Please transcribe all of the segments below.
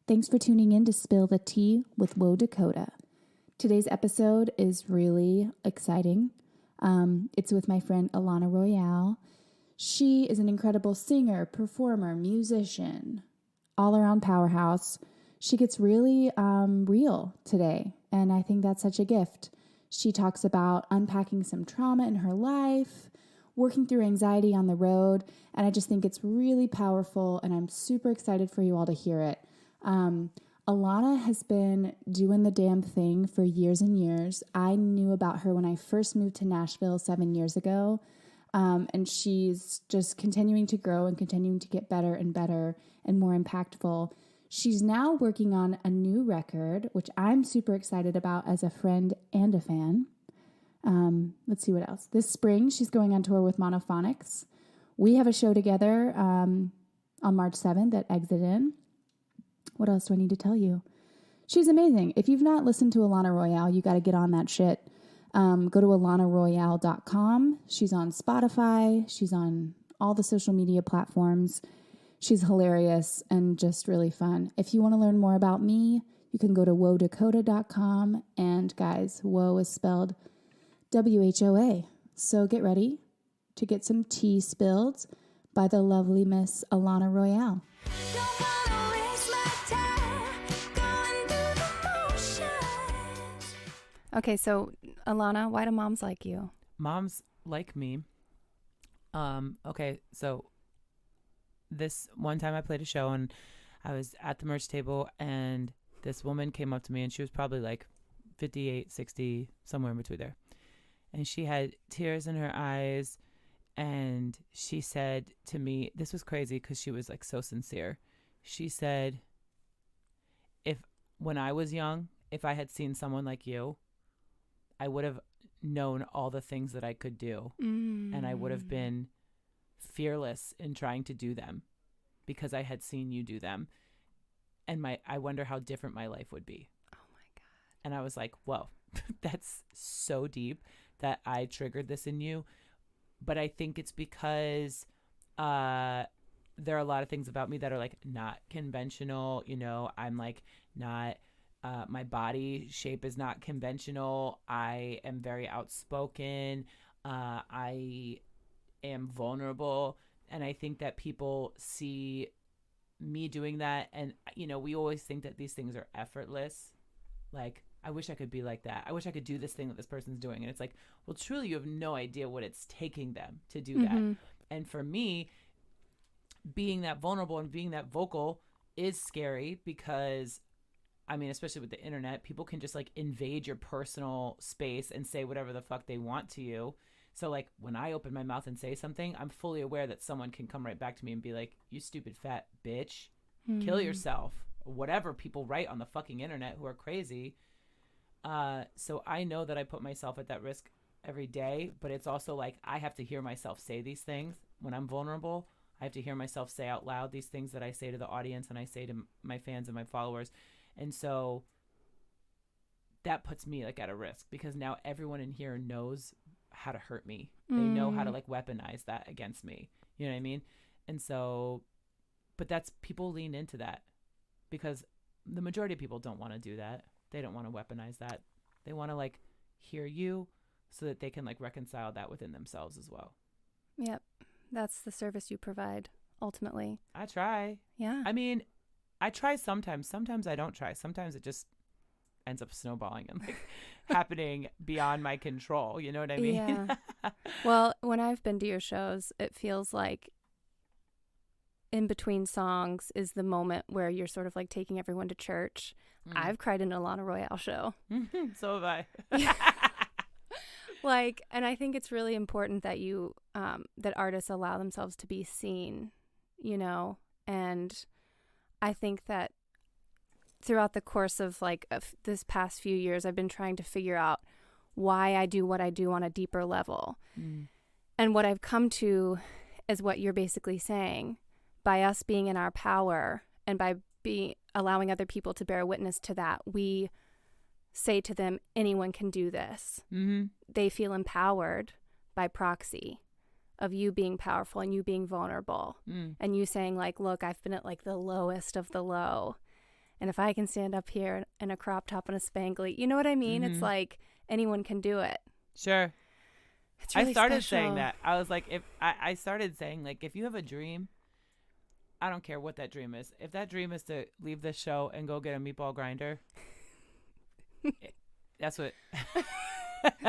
Thanks for tuning in to Spill the Tea with Whoa Dakota. Today's episode is really exciting. It's with my friend Alanna Royale. She is an incredible singer, performer, musician, all-around powerhouse. She gets really real today, and I think that's such a gift. She talks about unpacking some trauma in her life, working through anxiety on the road, and I just think it's really powerful, and I'm super excited for you all to hear it. Alanna has been doing the damn thing for years and years. I knew about her when I first moved to Nashville 7 years ago, and she's just continuing to grow and continuing to get better and better and more impactful. She's now working on a new record, which I'm super excited about as a friend and a fan. Let's see what else. This spring, she's going on tour with Monophonics. We have a show together on March 7th at Exit In. What else do I need to tell you? She's amazing. If you've not listened to Alanna Royale, you got to get on that shit. Go to AlannaRoyale.com. She's on Spotify. She's on all the social media platforms. She's hilarious and just really fun. If you want to learn more about me, you can go to WhoaDakota.com. And guys, Whoa is spelled WHOA. So get ready to get some tea spilled by the lovely Miss Alanna Royale. Okay, so Alanna, why do moms like you? Moms like me. Okay, so this one time I played a show and I was at the merch table and this woman came up to me and she was probably like 58, 60, somewhere in between there. And she had tears in her eyes and she said to me, this was crazy because she was like so sincere. She said, when I was young, if I had seen someone like you, I would have known all the things that I could do. And I would have been fearless in trying to do them because I had seen you do them. And I wonder how different my life would be. Oh my God. And I was like, whoa, that's so deep that I triggered this in you. But I think it's because there are a lot of things about me that are like not conventional. You know, I'm like not... my body shape is not conventional. I am very outspoken. I am vulnerable. And I think that people see me doing that. And, you know, we always think that these things are effortless. Like, I wish I could be like that. I wish I could do this thing that this person's doing. And it's like, well, truly, you have no idea what it's taking them to do that. And for me, being that vulnerable and being that vocal is scary because I mean, especially with the internet, people can just like invade your personal space and say whatever the fuck they want to you. So like when I open my mouth and say something, I'm fully aware that someone can come right back to me and be like, you stupid fat bitch, kill yourself, or whatever people write on the fucking internet who are crazy. So I know that I put myself at that risk every day, but it's also like I have to hear myself say these things when I'm vulnerable. I have to hear myself say out loud these things that I say to the audience and I say to my fans and my followers. And so that puts me like at a risk because now everyone in here knows how to hurt me. They know how to like weaponize that against me. You know what I mean? And so, but that's, people lean into that because the majority of people don't want to do that. They don't want to weaponize that. They want to like hear you so that they can like reconcile that within themselves as well. Yep. That's the service you provide ultimately. I try. Yeah. I mean, I try sometimes. Sometimes I don't try. Sometimes it just ends up snowballing and like happening beyond my control. You know what I mean? Yeah. Well, when I've been to your shows, it feels like in between songs is the moment where you're sort of like taking everyone to church. I've cried in an Alanna Royale show. So have I. Like, and I think it's really important that you, that artists allow themselves to be seen, you know, and I think that throughout the course of like this past few years, I've been trying to figure out why I do what I do on a deeper level. And what I've come to is what you're basically saying. By us being in our power and by allowing other people to bear witness to that, we say to them, anyone can do this. They feel empowered by proxy of you being powerful and you being vulnerable and you saying like, look, I've been at like the lowest of the low And if I can stand up here in a crop top and a spangly, you know what I mean? It's like anyone can do it. Sure. It's really I started special. saying that. I was like, I started saying, like, if you have a dream, I don't care what that dream is. If that dream is to leave this show and go get a meatball grinder, that's what.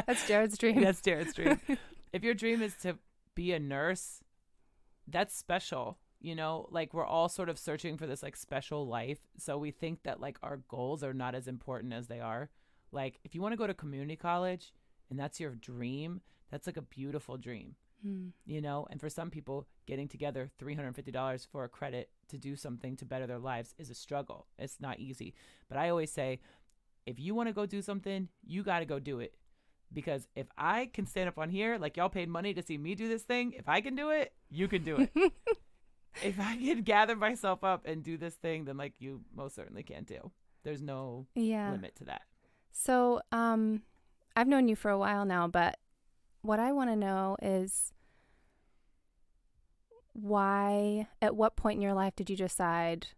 That's Jared's dream. That's Jared's dream. If your dream is to be a nurse, that's special. You know, like we're all sort of searching for this like special life. So we think that like our goals are not as important as they are. Like if you want to go to community college and that's your dream, that's like a beautiful dream, you know? And for some people, getting together $350 for a credit to do something to better their lives is a struggle. It's not easy. But I always say, if you want to go do something, you got to go do it. Because if I can stand up on here, like y'all paid money to see me do this thing, if I can do it, you can do it. If I can gather myself up and do this thing, then like you most certainly can too. There's no limit to that. So I've known you for a while now, but what I want to know is why, at what point in your life did you decide,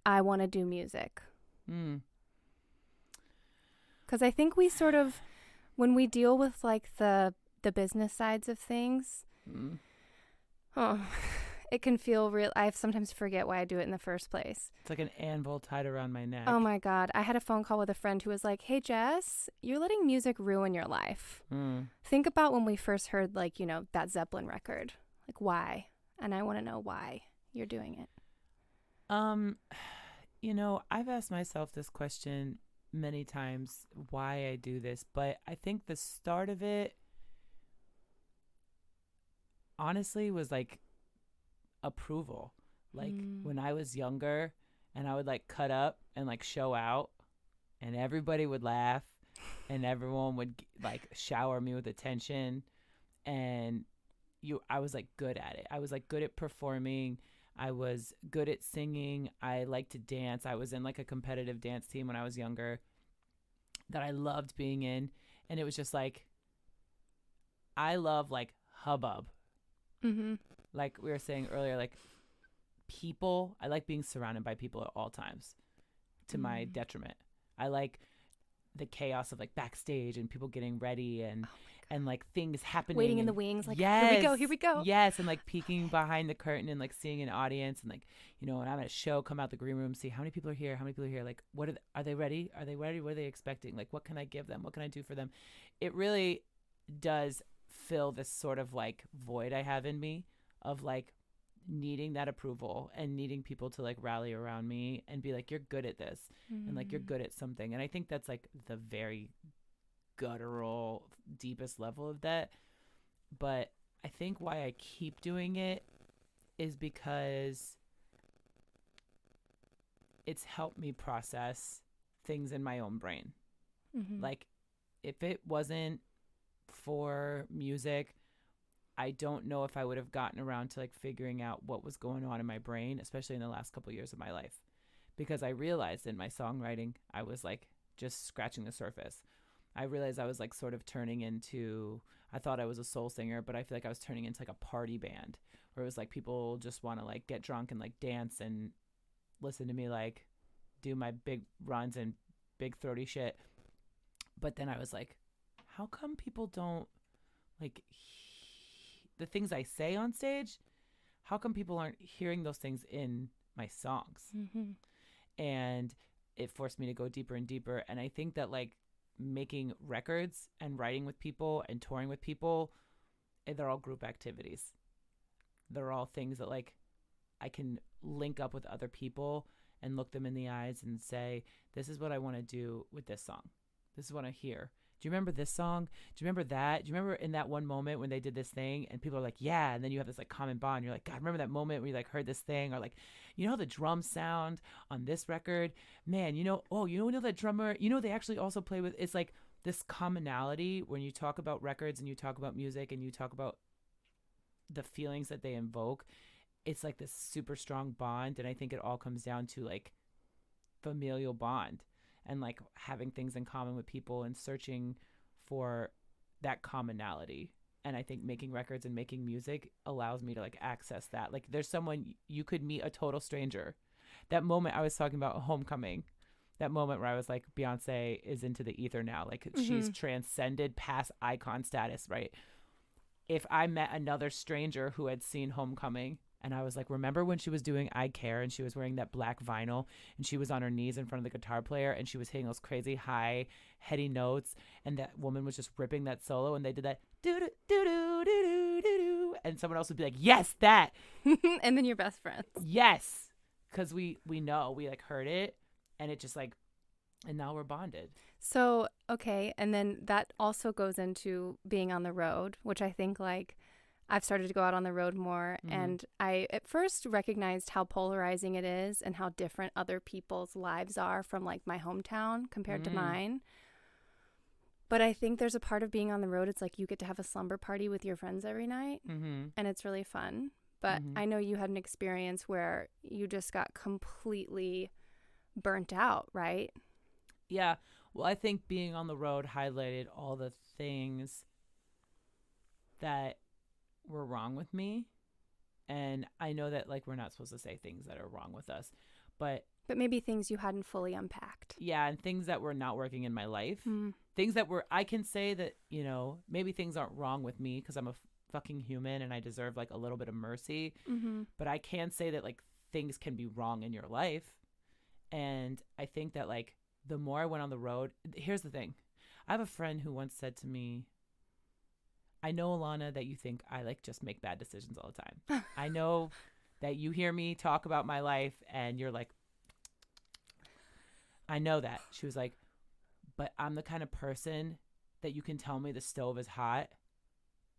I want to do music? Because I think we sort of, when we deal with like the business sides of things, it can feel real. I sometimes forget why I do it in the first place. It's like an anvil tied around my neck. Oh my God. I had a phone call with a friend who was like, hey, Jess, you're letting music ruin your life. Think about when we first heard like, you know, that Zeppelin record. Like why? And I want to know why you're doing it. You know, I've asked myself this question many times, why I do this, but I think the start of it honestly was like approval. Like when I was younger and I would like cut up and like show out and everybody would laugh and everyone would like shower me with attention and I was like good at it. I was like good at performing. I was good at singing. I liked to dance. I was in like a competitive dance team when I was younger that I loved being in. And it was just like, I love like hubbub. Like we were saying earlier, like people, I like being surrounded by people at all times to my detriment. I like the chaos of like backstage and people getting ready and like things happening. Waiting in the wings, like, here we go. Yes, and like peeking behind the curtain and like seeing an audience and like, you know, when I'm at a show, come out the green room, see how many people are here, like, what are they ready? Are they ready? What are they expecting? Like, what can I give them? What can I do for them? It really does fill this sort of like void I have in me of like needing that approval and needing people to like rally around me and be like, you're good at this and like you're good at something. And I think that's like the very guttural deepest level of that. But I think why I keep doing it is because it's helped me process things in my own brain. Like if it wasn't for music, I don't know if I would have gotten around to like figuring out what was going on in my brain, especially in the last couple of years of my life, because I realized in my songwriting, I was like just scratching the surface. I realized I was like sort of turning into, I thought I was a soul singer, but I feel like I was turning into like a party band where it was like people just want to like get drunk and like dance and listen to me like do my big runs and big throaty shit. But then I was like, how come people don't like the things I say on stage? How come people aren't hearing those things in my songs? And it forced me to go deeper and deeper. And I think that like making records and writing with people and touring with people, they're all group activities. They're all things that like I can link up with other people and look them in the eyes and say, this is what I want to do with this song. This is what I hear. Do you remember this song? Do you remember that? Do you remember in that one moment when they did this thing and people are like, yeah. And then you have this like common bond. You're like, God, remember that moment where you like heard this thing? Or like, you know, the drum sound on this record, man, you know, that drummer, you know, they actually also play with, it's like this commonality when you talk about records and you talk about music and you talk about the feelings that they invoke. It's like this super strong bond. And I think it all comes down to like familial bond. And like having things in common with people and searching for that commonality. And I think making records and making music allows me to like access that. Like there's someone, you could meet a total stranger that moment I was talking about Homecoming, that moment where I was like, Beyonce is into the ether now. Like she's transcended past icon status, right? If I met another stranger who had seen Homecoming and I was like, remember when she was doing I Care and she was wearing that black vinyl and she was on her knees in front of the guitar player and she was hitting those crazy high heady notes and that woman was just ripping that solo and they did that doo doo doo doo doo doo doo and someone else would be like, yes, that. And then you're best friends. Yes. Because we know, we like heard it and it just like, and now we're bonded. So, okay. And then that also goes into being on the road, which I think like I've started to go out on the road more. And I at first recognized how polarizing it is and how different other people's lives are from like my hometown compared to mine. But I think there's a part of being on the road. It's like you get to have a slumber party with your friends every night and it's really fun. But I know you had an experience where you just got completely burnt out, right? Yeah. Well, I think being on the road highlighted all the things that were wrong with me. And I know that like we're not supposed to say things that are wrong with us, but maybe things you hadn't fully unpacked. Yeah, and things that were not working in my life. Things that were, I can say that, you know, maybe things aren't wrong with me because I'm a fucking human and I deserve like a little bit of mercy. But I can say that like things can be wrong in your life. And I think that like the more I went on the road, here's the thing. I have a friend who once said to me, I know, Alanna, that you think I like just make bad decisions all the time. I know that you hear me talk about my life and you're like, I know that. She was like, but I'm the kind of person that you can tell me the stove is hot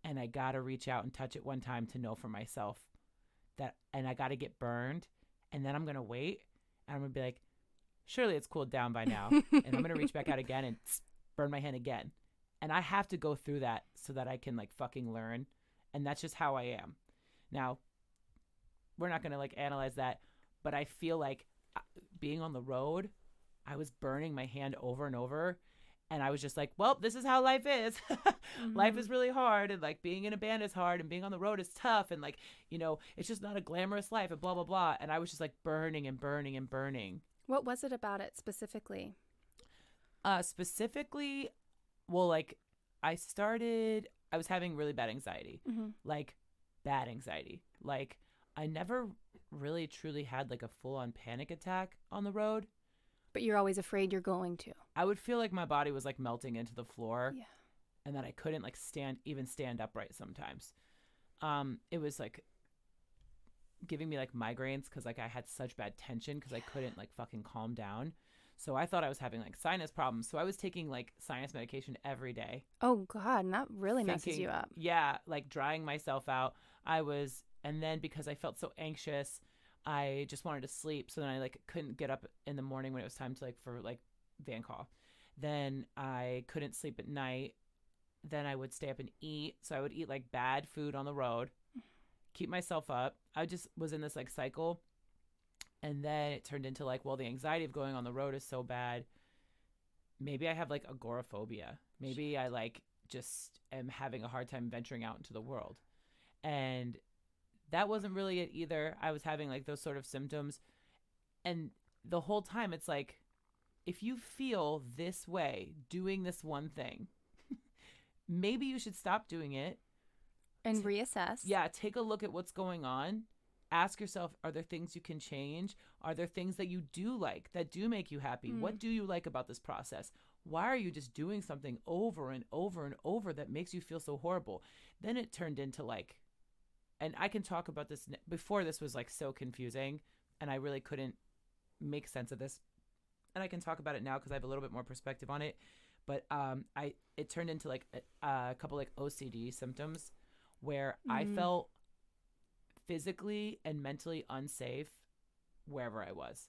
and I got to reach out and touch it one time to know for myself that, and I got to get burned and then I'm going to wait and I'm going to be like, surely it's cooled down by now. And I'm going to reach back out again and burn my hand again. And I have to go through that so that I can like fucking learn. And that's just how I am. Now, we're not going to like analyze that, but I feel like being on the road, I was burning my hand over and over. And I was just like, well, this is how life is. Life is really hard. And like being in a band is hard and being on the road is tough. And like, you know, it's just not a glamorous life and blah, blah, blah. And I was just like burning and burning and burning. What was it about it specifically? Specifically, well, like I was having really bad anxiety, like bad anxiety. Like I never really truly had like a full on panic attack on the road. But you're always afraid you're going to. I would feel like my body was like melting into the floor and that I couldn't like stand upright sometimes. It was like giving me like migraines because like I had such bad tension because I couldn't like fucking calm down. So I thought I was having like sinus problems. So I was taking like sinus medication every day. Oh God, and that really messes you up. Yeah, like drying myself out. And then because I felt so anxious, I just wanted to sleep. So then I like couldn't get up in the morning when it was time to like for like van call. Then I couldn't sleep at night. Then I would stay up and eat. So I would eat like bad food on the road, keep myself up. I just was in this like cycle. And then it turned into like, well, the anxiety of going on the road is so bad. Maybe I have like agoraphobia. Maybe I like just am having a hard time venturing out into the world. And that wasn't really it either. I was having like those sort of symptoms. And the whole time it's like, if you feel this way doing this one thing, maybe you should stop doing it. And reassess. Yeah, take a look at what's going on. Ask yourself, are there things you can change? Are there things that you do like, that do make you happy? What do you like about this process? Why are you just doing something over and over and over that makes you feel so horrible? Then it turned into like, and I can talk about this, before this was like so confusing and I really couldn't make sense of this. And I can talk about it now because I have a little bit more perspective on it. But it turned into like a couple like OCD symptoms where I felt physically and mentally unsafe wherever I was.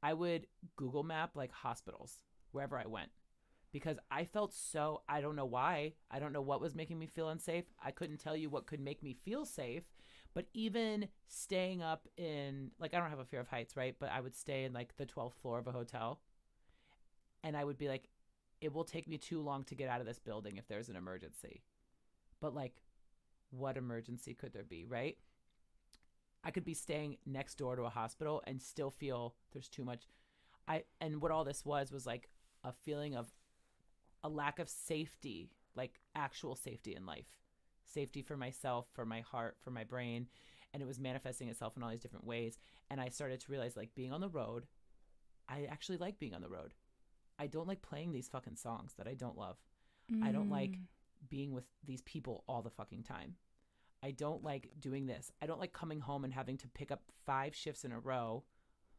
I would Google map like hospitals wherever I went because I felt so, I don't know why. I don't know what was making me feel unsafe. I couldn't tell you what could make me feel safe. But even staying up in, like, I don't have a fear of heights, right? But I would stay in like the 12th floor of a hotel and I would be like, it will take me too long to get out of this building if there's an emergency. But like, what emergency could there be, right? I could be staying next door to a hospital and still feel there's too much. And what all this was like a feeling of a lack of safety, like actual safety in life, safety for myself, for my heart, for my brain. And it was manifesting itself in all these different ways. And I started to realize, like, being on the road, I actually like being on the road. I don't like playing these fucking songs that I don't love. I don't like being with these people all the fucking time. I don't like doing this. I don't like coming home and having to pick up 5 shifts in a row,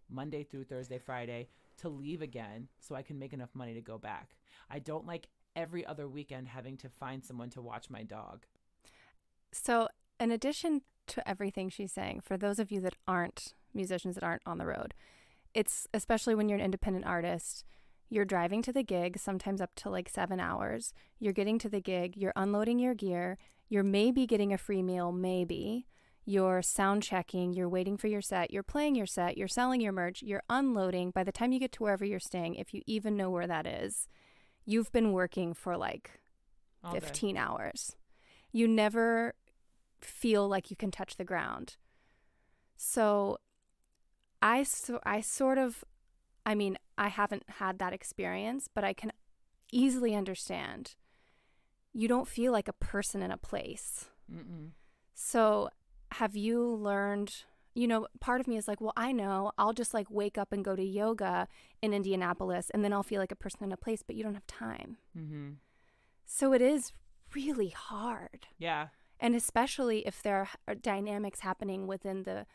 Monday through Thursday, Friday, to leave again so I can make enough money to go back. I don't like every other weekend having to find someone to watch my dog. So in addition to everything she's saying, for those of you that aren't musicians, that aren't on the road, it's especially when you're an independent artist, you're driving to the gig, sometimes up to like 7 hours. You're getting to the gig, you're unloading your gear, you're maybe getting a free meal, maybe. You're sound checking, you're waiting for your set, you're playing your set, you're selling your merch, you're unloading. By the time you get to wherever you're staying, if you even know where that is, you've been working for like 15 hours. You never feel like you can touch the ground. So I haven't had that experience, but I can easily understand. You don't feel like a person in a place. Mm-mm. So have you learned, part of me is like, well, I know I'll just like wake up and go to yoga in Indianapolis and then I'll feel like a person in a place, but you don't have time. Mm-hmm. So it is really hard. Yeah. And especially if there are dynamics happening within the,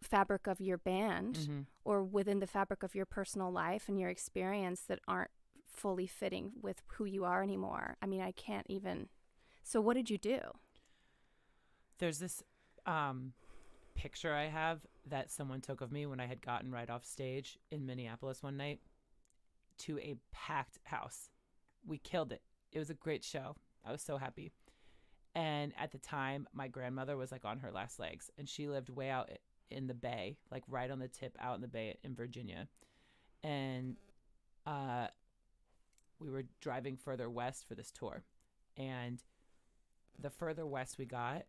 fabric of your band or within the fabric of your personal life and your experience that aren't fully fitting with who you are anymore. I mean, I can't even. So what did you do? There's this picture I have that someone took of me when I had gotten right off stage in Minneapolis one night to a packed house. We killed it. It was a great show. I was so happy. And at the time, my grandmother was like on her last legs, and she lived way out in the bay, like right on the tip out in the bay in Virginia. And we were driving further west for this tour. And the further west we got,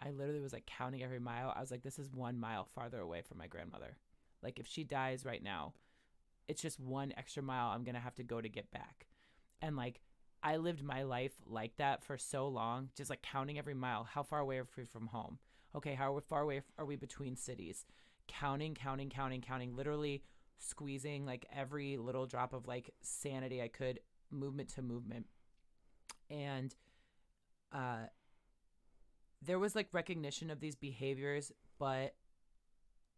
I literally was like counting every mile. I was like, this is 1 mile farther away from my grandmother. Like if she dies right now, it's just 1 extra mile I'm going to have to go to get back. And like, I lived my life like that for so long, just like counting every mile. How far away are we from home? Okay, how far away are we between cities? Counting, literally squeezing like every little drop of like sanity I could, movement to movement. And there was like recognition of these behaviors, but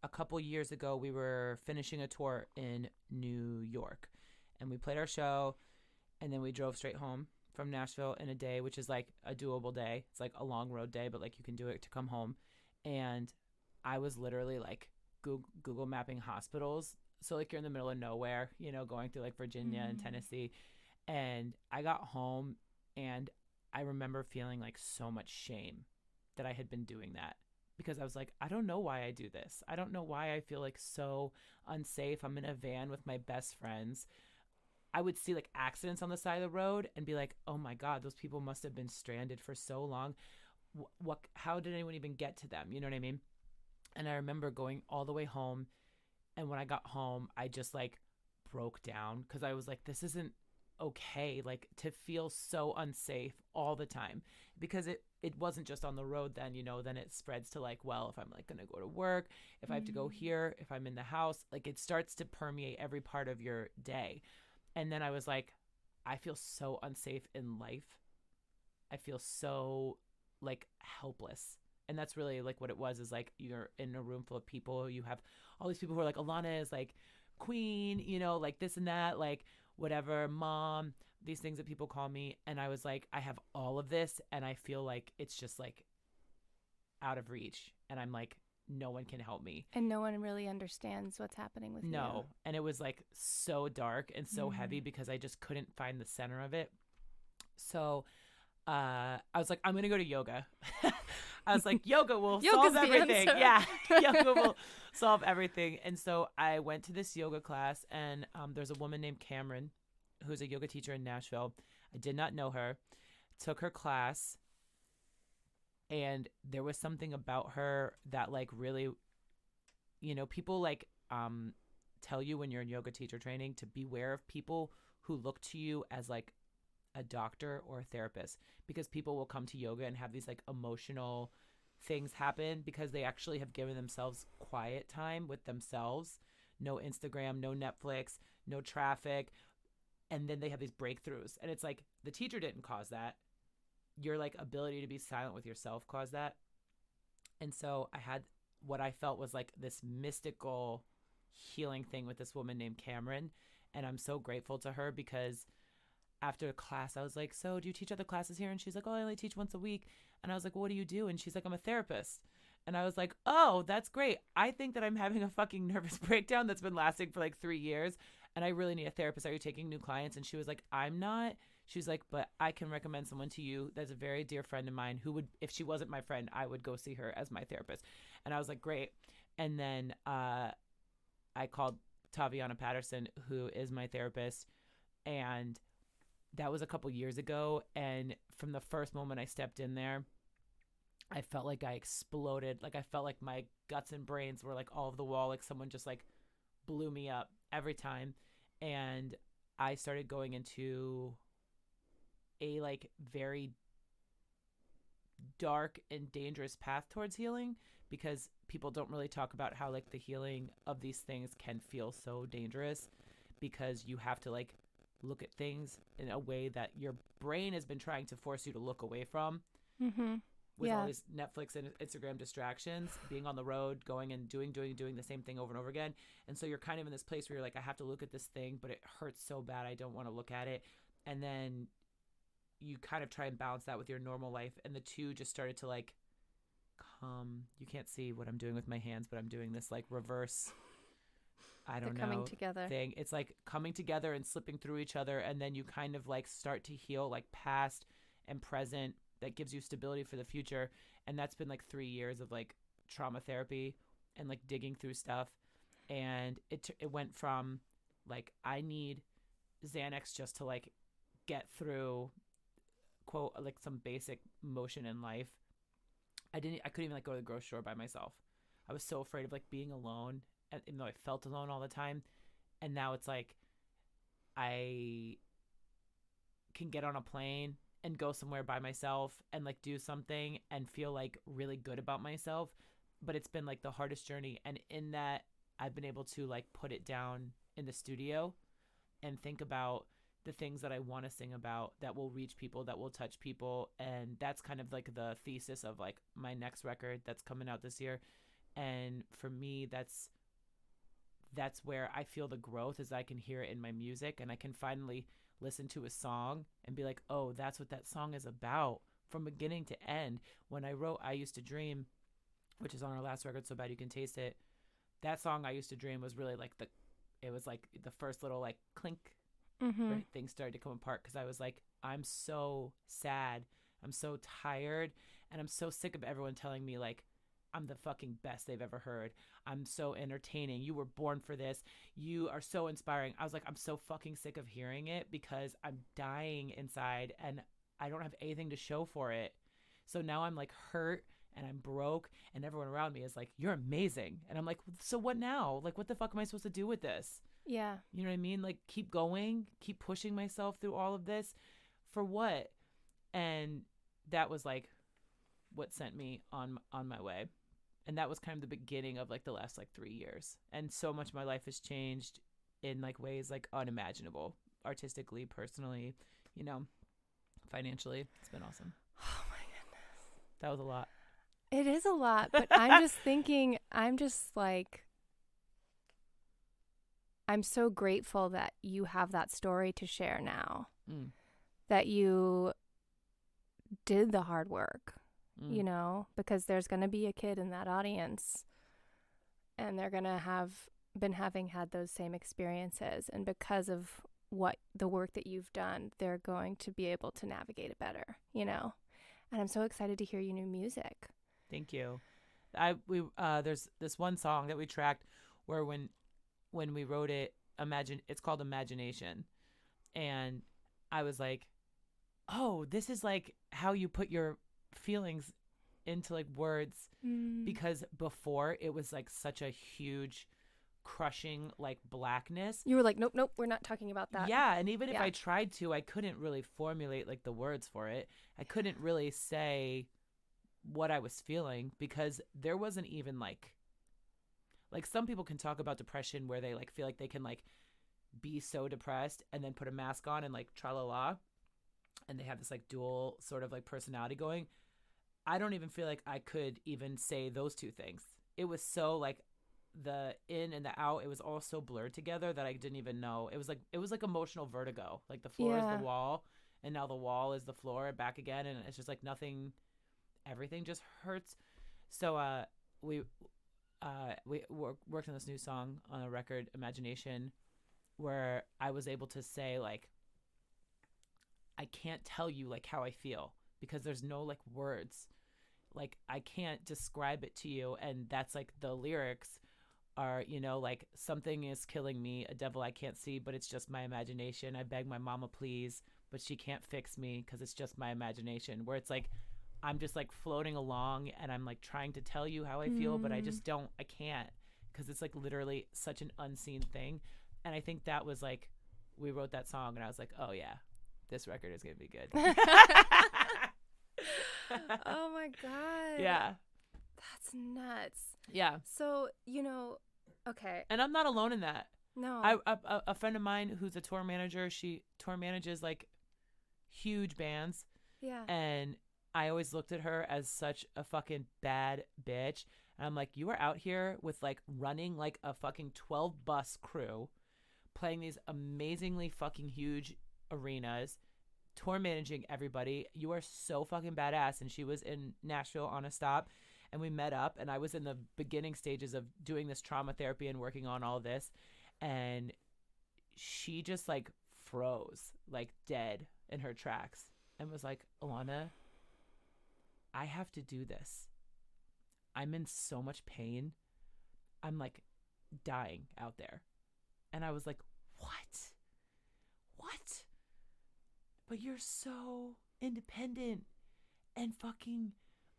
a couple years ago we were finishing a tour in New York and we played our show and then we drove straight home from Nashville in a day, which is like a doable day. It's like a long road day, but like you can do it to come home. And I was literally like Google mapping hospitals. So like you're in the middle of nowhere, going through like Virginia and Tennessee. And I got home and I remember feeling like so much shame that I had been doing that, because I was like, I don't know why I do this. I don't know why I feel like so unsafe. I'm in a van with my best friends. I would see like accidents on the side of the road and be like, oh my God, those people must have been stranded for so long. How did anyone even get to them? You know what I mean? And I remember going all the way home. And when I got home, I just like broke down because I was like, this isn't okay. Like to feel so unsafe all the time, because it wasn't just on the road then, then it spreads to like, well, if I'm like going to go to work, if I have to go here, if I'm in the house, like it starts to permeate every part of your day. And then I was like, I feel so unsafe in life. I feel so like helpless. And that's really like what it was, is like you're in a room full of people. You have all these people who are like, Alanna is like queen, like this and that, like whatever, mom, these things that people call me. And I was like, I have all of this and I feel like it's just like out of reach. And I'm like, no one can help me. And no one really understands what's happening with you. No. And it was like so dark and so heavy because I just couldn't find the center of it. So I was like, I'm going to go to yoga. I was like, yoga will solve everything. Yeah. Yoga will solve everything. And so I went to this yoga class, and there's a woman named Cameron who's a yoga teacher in Nashville. I did not know her. Took her class. And there was something about her that like really, people like tell you when you're in yoga teacher training to beware of people who look to you as like a doctor or a therapist, because people will come to yoga and have these like emotional things happen because they actually have given themselves quiet time with themselves. No Instagram, no Netflix, no traffic. And then they have these breakthroughs. And it's like the teacher didn't cause that. Your like ability to be silent with yourself caused that. And so I had what I felt was like this mystical healing thing with this woman named Cameron. And I'm so grateful to her because after class, I was like, so do you teach other classes here? And she's like, oh, I only teach once a week. And I was like, well, what do you do? And she's like, I'm a therapist. And I was like, oh, that's great. I think that I'm having a fucking nervous breakdown that's been lasting for like 3 years. And I really need a therapist. Are you taking new clients? And she was like, I'm not. She was like, but I can recommend someone to you that's a very dear friend of mine who would, if she wasn't my friend, I would go see her as my therapist. And I was like, great. And then I called Taviana Patterson, who is my therapist. And that was a couple years ago. And from the first moment I stepped in there, I felt like I exploded. Like I felt like my guts and brains were like all over the wall. Like someone just like blew me up every time. And I started going into a like very dark and dangerous path towards healing, because people don't really talk about how like the healing of these things can feel so dangerous, because you have to like look at things in a way that your brain has been trying to force you to look away from. Mm-hmm. With all these Netflix and Instagram distractions, being on the road, going and doing the same thing over and over again. And so you're kind of in this place where you're like, I have to look at this thing, but it hurts so bad I don't want to look at it. And then you kind of try and balance that with your normal life. And the two just started to like come. You can't see what I'm doing with my hands, but I'm doing this like reverse, I don't know, coming together thing. It's like coming together and slipping through each other. And then you kind of like start to heal like past and present. That gives you stability for the future. And that's been like 3 years of like trauma therapy and like digging through stuff. And it went from like, I need Xanax just to like get through, quote, like some basic motion in life. I couldn't even like go to the grocery store by myself. I was so afraid of like being alone, even though I felt alone all the time. And now it's like, I can get on a plane and go somewhere by myself and like do something and feel like really good about myself. But it's been like the hardest journey. And in that, I've been able to like put it down in the studio and think about the things that I want to sing about that will reach people, that will touch people. And that's kind of like the thesis of like my next record that's coming out this year. And for me, that's where I feel the growth, is I can hear it in my music, and I can finally listen to a song and be like, oh, that's what that song is about from beginning to end. When I wrote I Used to Dream, which is on our last record, So Bad You Can Taste It, that song I Used to Dream was really like it was like the first little like clink, right? Things started to come apart, because I was like, I'm so sad, I'm so tired, and I'm so sick of everyone telling me like I'm the fucking best they've ever heard. I'm so entertaining. You were born for this. You are so inspiring. I was like, I'm so fucking sick of hearing it, because I'm dying inside and I don't have anything to show for it. So now I'm like hurt and I'm broke, and everyone around me is like, you're amazing. And I'm like, so what now? Like, what the fuck am I supposed to do with this? Yeah. You know what I mean? Like, keep going, keep pushing myself through all of this for what? And that was like what sent me on my way. And that was kind of the beginning of like the last like 3 years. And so much of my life has changed in like ways like unimaginable, artistically, personally, financially. It's been awesome. Oh my goodness. That was a lot. It is a lot, but I'm just thinking, I'm so grateful that you have that story to share now, that you did the hard work. Because there's going to be a kid in that audience, and they're going to have been had those same experiences. And because of the work that you've done, they're going to be able to navigate it better, And I'm so excited to hear your new music. Thank you. There's this one song that we tracked where when we wrote it, it's called Imagination. And I was like, oh, this is like how you put your feelings into like words because before it was like such a huge crushing like blackness. You were like, nope, we're not talking about that. Yeah, and even if I tried to, I couldn't really formulate like the words for it. I couldn't really say what I was feeling because there wasn't even like some people can talk about depression where they like feel like they can like be so depressed and then put a mask on and like tra-la-la, and they have this like dual sort of like personality going. I don't even feel like I could even say those two things. It was so like the in and the out, it was all so blurred together that I didn't even know. It was like emotional vertigo. Like the floor is the wall and now the wall is the floor back again, and it's just like nothing, everything just hurts. So we worked on this new song on a record, Imagination, where I was able to say like I can't tell you like how I feel because there's no like words. Like I can't describe it to you, and that's like the lyrics are, you know, like something is killing me, a devil I can't see, but it's just my imagination. I beg my mama please, but she can't fix me because it's just my imagination. Where it's like I'm just like floating along and I'm like trying to tell you how I feel, but I can't because it's like literally such an unseen thing. And I think that was like, we wrote that song and I was like, oh yeah, this record is going to be good. Oh my God. Yeah. That's nuts. Yeah. So, you know, okay. And I'm not alone in that. No. A friend of mine who's a tour manager, she tour manages like huge bands. Yeah. And I always looked at her as such a fucking bad bitch. And I'm like, you are out here with like running like a fucking 12 bus crew, playing these amazingly fucking huge arenas, tour managing everybody. You are so fucking badass. And she was in Nashville on a stop, and we met up, and I was in the beginning stages of doing this trauma therapy and working on all this. And she just like froze, like dead in her tracks, and was like, Alanna, I have to do this. I'm in so much pain. I'm like dying out there. And I was like, what? But you're so independent and fucking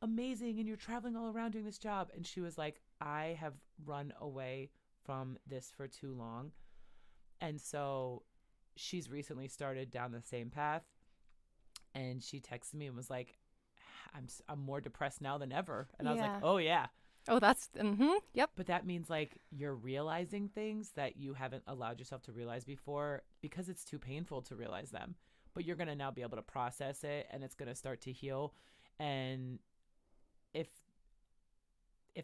amazing, and you're traveling all around doing this job. And she was like, I have run away from this for too long. And so she's recently started down the same path, and she texted me and was like, I'm more depressed now than ever. And I was like, oh yeah. Oh, that's yep. But that means like you're realizing things that you haven't allowed yourself to realize before because it's too painful to realize them. But you're going to now be able to process it, and it's going to start to heal. And if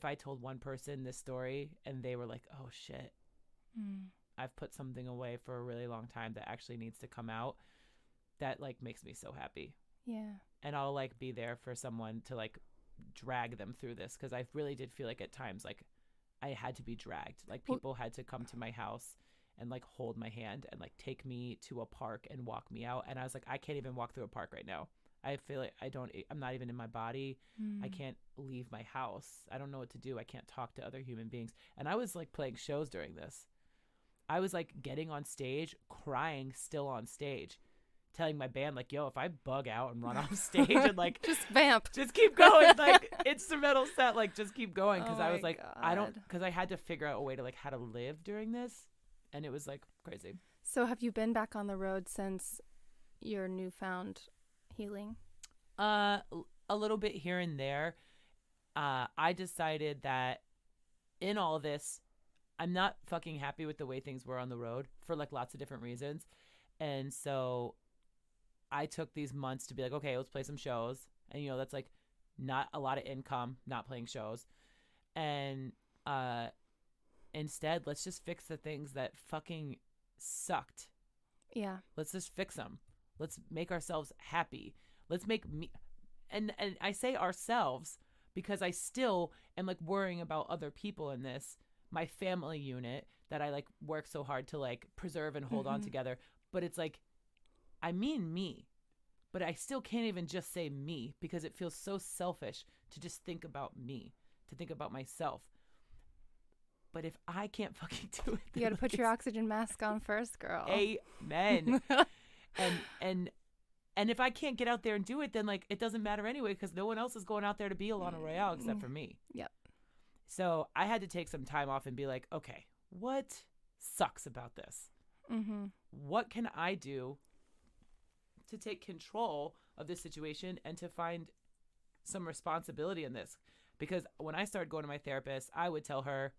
I told one person this story and they were like, oh shit, I've put something away for a really long time that actually needs to come out, that like makes me so happy. Yeah. And I'll like be there for someone to like drag them through this, because I really did feel like at times like I had to be dragged. Like people had to come to my house and like hold my hand and like take me to a park and walk me out. And I was like, I can't even walk through a park right now. I feel like I'm not even in my body. I can't leave my house. I don't know what to do. I can't talk to other human beings. And I was like playing shows during this. I was like getting on stage, crying still on stage, telling my band like, yo, if I bug out and run off stage and like just vamp, just keep going, like instrumental set, like just keep going. Because I was like, God. because I had to figure out a way to like how to live during this. And it was like crazy. So have you been back on the road since your newfound healing? A little bit here and there. I decided that in all this, I'm not fucking happy with the way things were on the road for like lots of different reasons. And so I took these months to be like, okay, let's play some shows. And, you know, that's like not a lot of income, not playing shows. And instead, let's just fix the things that fucking sucked. Yeah. Let's just fix them. Let's make ourselves happy. Let's make me, and I say ourselves because I still am like worrying about other people in this, my family unit that I like work so hard to like preserve and hold on together. But it's like, I mean me, but I still can't even just say me because it feels so selfish to just think about me, to think about myself. But if I can't fucking do it, you got to put your oxygen mask on first, girl. Amen. and And if I can't get out there and do it, then like it doesn't matter anyway, because no one else is going out there to be Alanna Royale except for me. Yep. So I had to take some time off and be like, okay, what sucks about this? Mm-hmm. What can I do to take control of this situation and to find some responsibility in this? Because when I started going to my therapist, I would tell her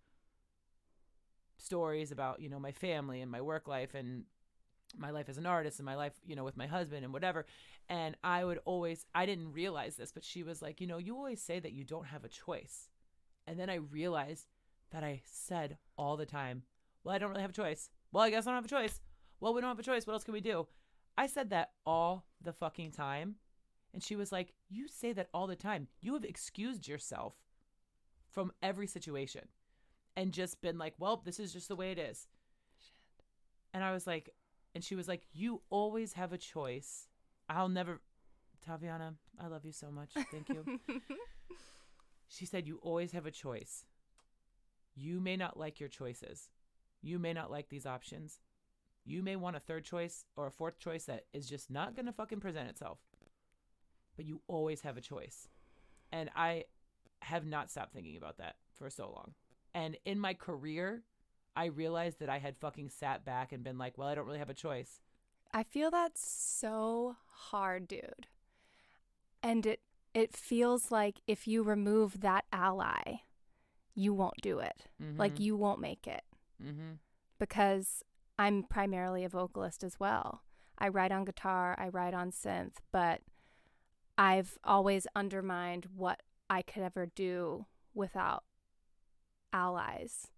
stories about, you know, my family and my work life and my life as an artist and my life, you know, with my husband and whatever. And I didn't realize this, but she was like, you know, you always say that you don't have a choice. And then I realized that I said all the time, well, I don't really have a choice. Well, I guess I don't have a choice. Well, we don't have a choice. What else can we do? I said that all the fucking time. And she was like, you say that all the time. You have excused yourself from every situation and just been like, well, this is just the way it is. Shit. And I was like, and she was like, you always have a choice. Taviana, I love you so much. Thank you. She said, you always have a choice. You may not like your choices. You may not like these options. You may want a third choice or a fourth choice that is just not going to fucking present itself. But you always have a choice. And I have not stopped thinking about that for so long. And in my career, I realized that I had fucking sat back and been like, well, I don't really have a choice. I feel that's so hard, dude. And it feels like if you remove that ally, you won't do it. Mm-hmm. Like you won't make it. Mm-hmm. Because I'm primarily a vocalist as well. I write on guitar, I write on synth, but I've always undermined what I could ever do without allies.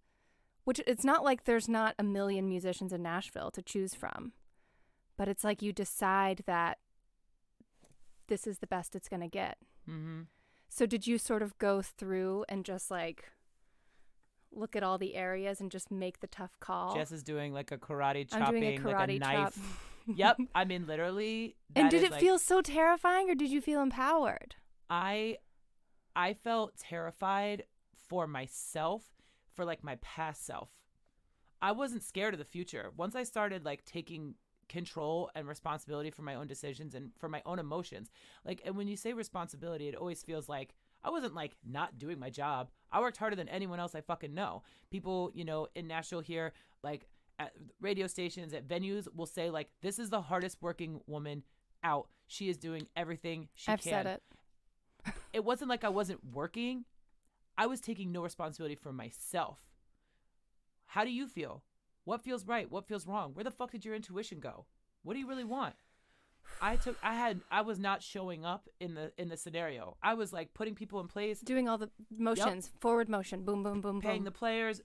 Which it's not like there's not a million musicians in Nashville to choose from. But it's like you decide that this is the best it's going to get. Mm-hmm. So did you sort of go through and just like look at all the areas and just make the tough call? Jess is doing like a karate chopping, I'm doing a karate like a knife. chop. Yep. I mean, literally. And did it feel so terrifying or did you feel empowered? I felt terrified for myself, for like my past self. I wasn't scared of the future. Once I started like taking control and responsibility for my own decisions and for my own emotions. Like, and when you say responsibility, it always feels like I wasn't like not doing my job. I worked harder than anyone else I fucking know. People, you know, in Nashville here, like at radio stations, at venues will say like, this is the hardest working woman out. She is doing everything she I've can. said it. It wasn't like I wasn't working. I was taking no responsibility for myself. How do you feel? What feels right? What feels wrong? Where the fuck did your intuition go? What do you really want? I was not showing up in the scenario. I was like putting people in place, doing all the motions, yep. Forward motion, boom, boom, boom, paying boom. the players,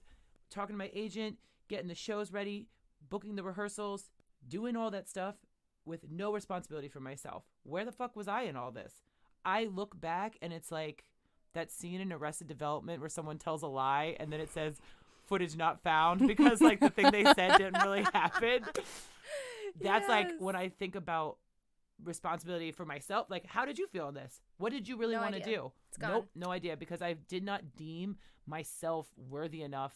talking to my agent, getting the shows ready, booking the rehearsals, doing all that stuff with no responsibility for myself. Where the fuck was I in all this? I look back and it's like that scene in Arrested Development where someone tells a lie and then it says footage not found because like the thing they said didn't really happen. That's yes. Like when I think about responsibility for myself, like how did you feel in this? What did you really want to do? It's gone. Nope, no idea, because I did not deem myself worthy enough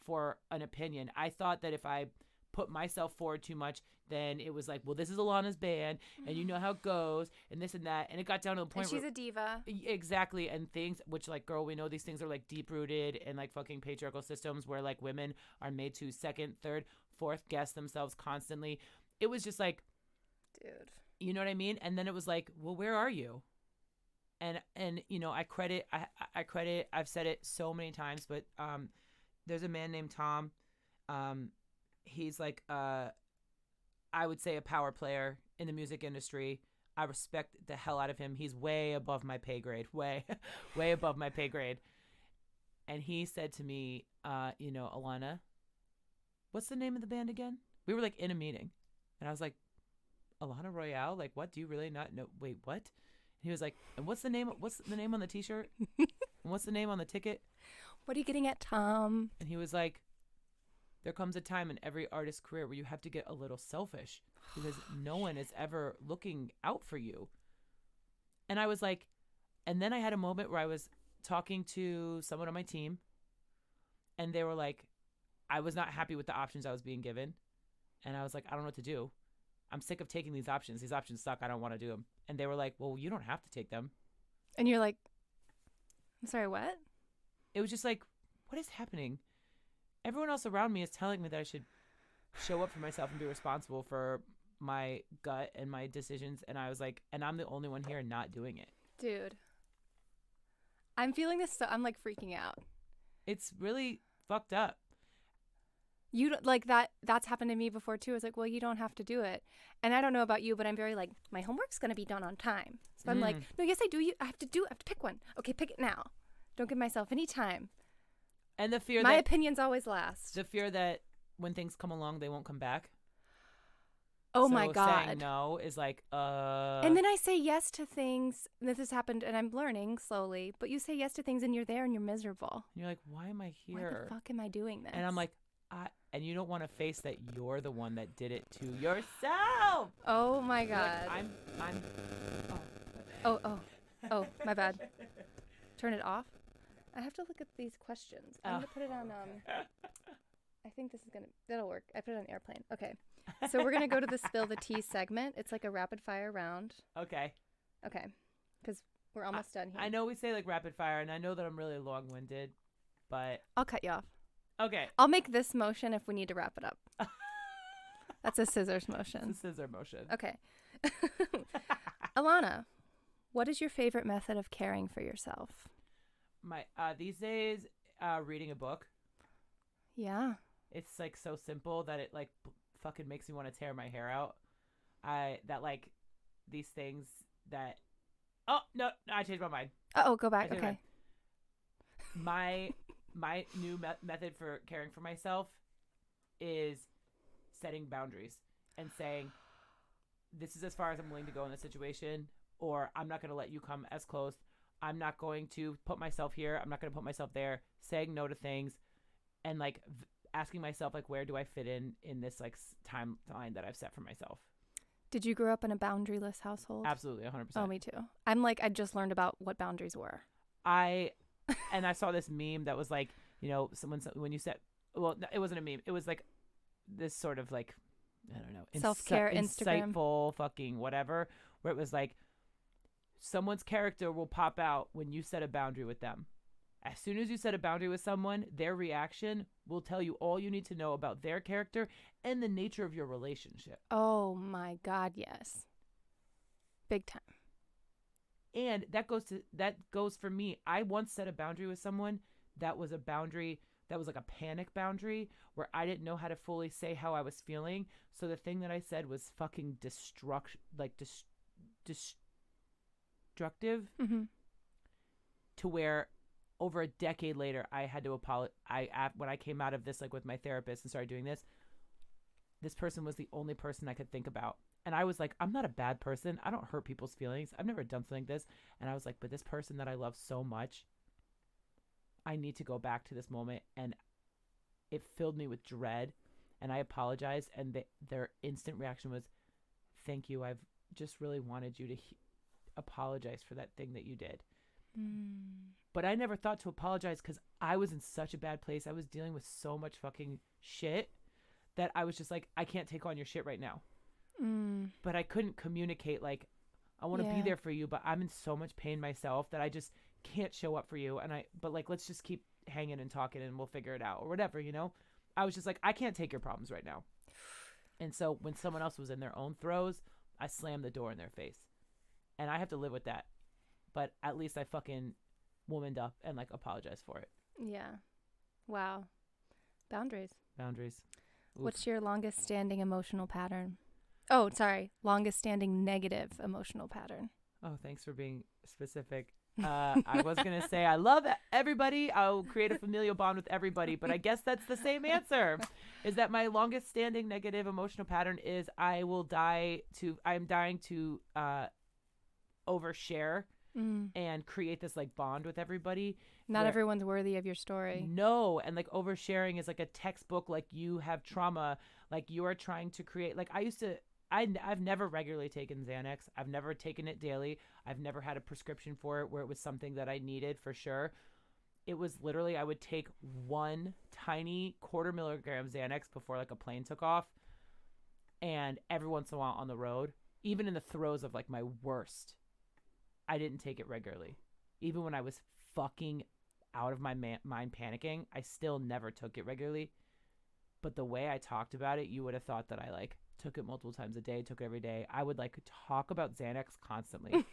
for an opinion. I thought that if I put myself forward too much, then it was like, well, this is Alanna's band and you know how it goes and this and that, and it got down to the point and she's a diva. Exactly. And things which like, girl, we know these things are like deep rooted in like fucking patriarchal systems where like women are made to second, third, fourth guess themselves constantly. It was just like, dude, you know what I mean? And then it was like, well, where are you? And you know, I credit, I've said it so many times, but there's a man named Tom. He's like, I would say a power player in the music industry. I respect the hell out of him. He's way above my pay grade, way above my pay grade. And he said to me, you know, Alanna, what's the name of the band again? We were like in a meeting and I was like, Alanna Royale? Like, what? Do you really not know? Wait, what? And he was like, and what's the name on the t-shirt? And what's the name on the ticket? What are you getting at, Tom? And he was like, there comes a time in every artist's career where you have to get a little selfish because no one is ever looking out for you. And I was like, and then I had a moment where I was talking to someone on my team and they were like, I was not happy with the options I was being given. And I was like, I don't know what to do. I'm sick of taking these options. These options suck. I don't want to do them. And they were like, well, you don't have to take them. And you're like, I'm sorry, what? It was just like, what is happening? Everyone else around me is telling me that I should show up for myself and be responsible for my gut and my decisions. And I was like, and I'm the only one here not doing it. Dude, I'm feeling this. I'm like freaking out. It's really fucked up. You don't, like that. That's happened to me before too. It's like, well, you don't have to do it. And I don't know about you, but I'm very like, my homework's going to be done on time. So I'm like, no, yes, I do. I have to pick one. Okay, pick it now. Don't give myself any time. And the fear my that opinions always last. the fear that when things come along, they won't come back. Oh so my God. Saying no is like, And then I say yes to things. This has happened and I'm learning slowly, but you say yes to things and you're there and you're miserable. And you're like, why am I here? Why the fuck am I doing this? And I'm like, and you don't want to face that you're the one that did it to yourself. Oh my You're God. like, I'm. Oh, my bad. Turn it off. I have to look at these questions. I'm going to put it on, I think this is that'll work. I put it on airplane. Okay. So we're going to go to the Spill the Tea segment. It's like a rapid fire round. Okay. Okay. Because we're almost done here. I know we say like rapid fire, and I know that I'm really long-winded, but. I'll cut you off. Okay. I'll make this motion if we need to wrap it up. That's a scissors motion. It's a scissor motion. Okay. Alanna, what is your favorite method of caring for yourself? These days, reading a book. Yeah. It's like so simple that it like fucking makes me want to tear my hair out. Like these things that. Oh no! I changed my mind. Go back. Okay. My new method for caring for myself is setting boundaries and saying, this is as far as I'm willing to go in this situation, or I'm not going to let you come as close. I'm not going to put myself here. I'm not going to put myself there. Saying no to things and like asking myself, like, where do I fit in this like timeline that I've set for myself? Did you grow up in a boundaryless household? Absolutely, 100%. Oh, me too. I'm like, I just learned about what boundaries were. And I saw this meme that was like, you know, when you said, well, it wasn't a meme. It was like this sort of like, I don't know, self-care Instagram. Insightful fucking whatever, where it was like, someone's character will pop out when you set a boundary with them. As soon as you set a boundary with someone, their reaction will tell you all you need to know about their character and the nature of your relationship. Oh my God, yes. Big time. And that goes for me. I once set a boundary with someone that was a boundary that was like a panic boundary where I didn't know how to fully say how I was feeling. So the thing that I said was fucking destructive Mm-hmm. to where over a decade later I had to apologize. When I came out of this, like with my therapist and started doing this person was the only person I could think about. And I was like, I'm not a bad person. I don't hurt people's feelings. I've never done something like this. And I was like, but this person that I love so much, I need to go back to this moment. And it filled me with dread. And I apologized. And their instant reaction was, thank you. I've just really wanted you to apologize for that thing that you did. But I never thought to apologize because I was in such a bad place. I was dealing with so much fucking shit that I was just like, I can't take on your shit right now. But I couldn't communicate like, I want to be there for you, but I'm in so much pain myself that I just can't show up for you. But like, let's just keep hanging and talking and we'll figure it out or whatever, you know? I was just like, I can't take your problems right now. And so when someone else was in their own throes, I slammed the door in their face. And I have to live with that. But at least I fucking womaned up and like apologized for it. Yeah. Wow. Boundaries. Oof. What's your longest standing emotional pattern? Oh, sorry. Longest standing negative emotional pattern. Oh, thanks for being specific. I was going to say, I love everybody. I'll create a familial bond with everybody. But I guess that's the same answer. Is that my longest standing negative emotional pattern is I'm dying to overshare and create this like bond with everybody. Not everyone's worthy of your story. No. And like oversharing is like a textbook, like you have trauma, like you are trying to create, like I've never regularly taken Xanax. I've never taken it daily. I've never had a prescription for it where it was something that I needed for sure. It was literally, I would take one tiny 1/4 milligram Xanax before like a plane took off. And every once in a while on the road, even in the throes of like my worst, I didn't take it regularly. Even when I was fucking out of my mind panicking, I still never took it regularly. But the way I talked about it, you would have thought that I like took it multiple times a day, took it every day. I would like talk about Xanax constantly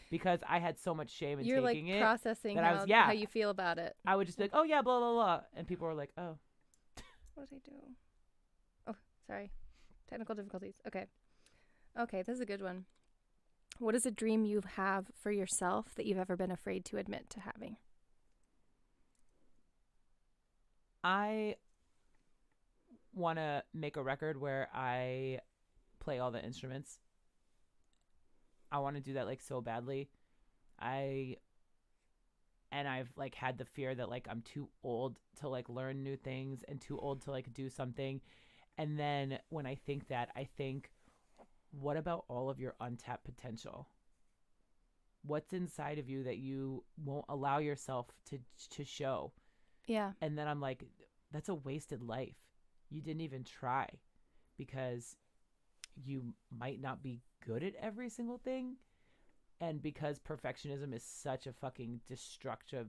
because I had so much shame in You're taking like it. processing That how you feel about it. I would just be like, oh yeah, blah, blah, blah. And people were like, oh. What did I do? Oh, sorry. Technical difficulties. Okay. Okay, this is a good one. What is a dream you have for yourself that you've ever been afraid to admit to having? I want to make a record where I play all the instruments. I want to do that like so badly. I've like had the fear that like I'm too old to like learn new things and too old to like do something. And then when I think that, I think, what about all of your untapped potential? What's inside of you that you won't allow yourself to show? Yeah. And then I'm like, that's a wasted life. You didn't even try because you might not be good at every single thing. And because perfectionism is such a fucking destructive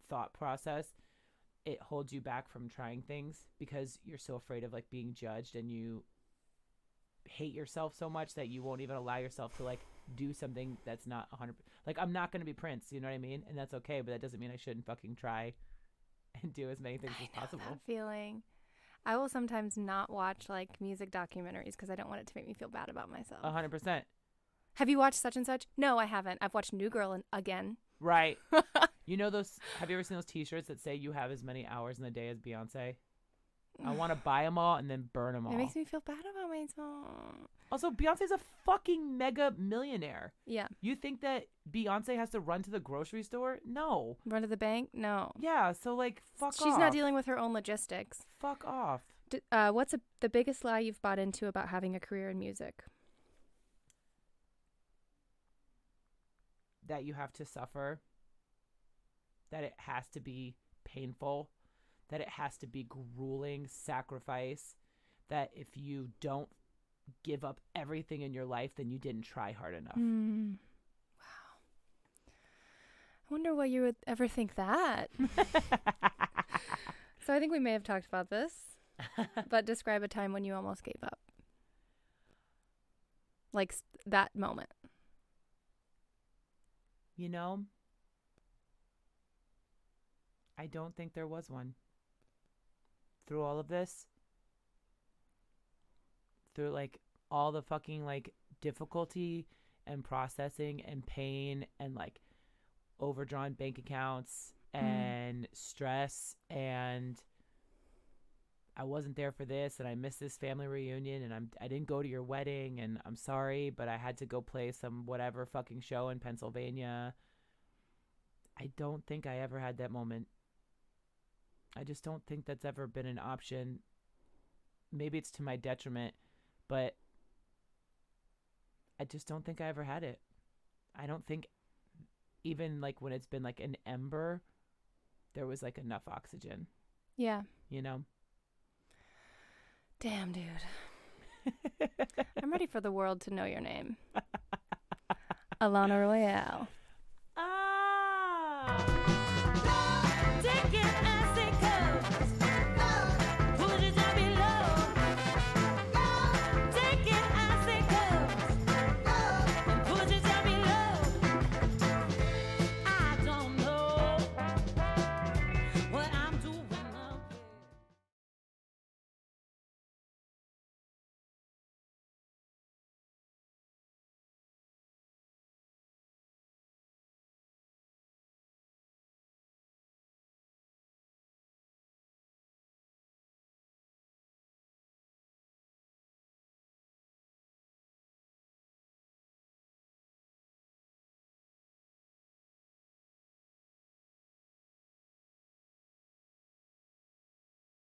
thought process, it holds you back from trying things because you're so afraid of like being judged, and you hate yourself so much that you won't even allow yourself to like do something that's not 100%. Like, I'm not going to be Prince, you know what I mean? And that's okay, but that doesn't mean I shouldn't fucking try and do as many things as possible. That feeling. I will sometimes not watch like music documentaries because I don't want it to make me feel bad about myself. 100%. Have you watched such and such? No, I haven't. I've watched New Girl again. Right. You know those, have you ever seen those t-shirts that say you have as many hours in the day as Beyonce? I want to buy them all and then burn them all. It makes me feel bad about myself. Also, Beyonce's a fucking mega millionaire. Yeah. You think that Beyonce has to run to the grocery store? No. Run to the bank? No. Yeah, so like, fuck off. She's not dealing with her own logistics. Fuck off. What's the biggest lie you've bought into about having a career in music? That you have to suffer. That it has to be painful. That it has to be grueling sacrifice. That if you don't give up everything in your life, then you didn't try hard enough. Wow. I wonder why you would ever think that. So I think we may have talked about this, but describe a time when you almost gave up. Like that moment. You know, I don't think there was one. Through all of this, through like all the fucking like difficulty and processing and pain and like overdrawn bank accounts and stress, and I wasn't there for this, and I missed this family reunion, and I didn't go to your wedding, and I'm sorry, but I had to go play some whatever fucking show in Pennsylvania. I don't think I ever had that moment. I just don't think that's ever been an option. Maybe it's to my detriment, but I just don't think I ever had it. I don't think even like when it's been like an ember, there was like enough oxygen. Yeah. You know? Damn, dude. I'm ready for the world to know your name. Alanna Royale.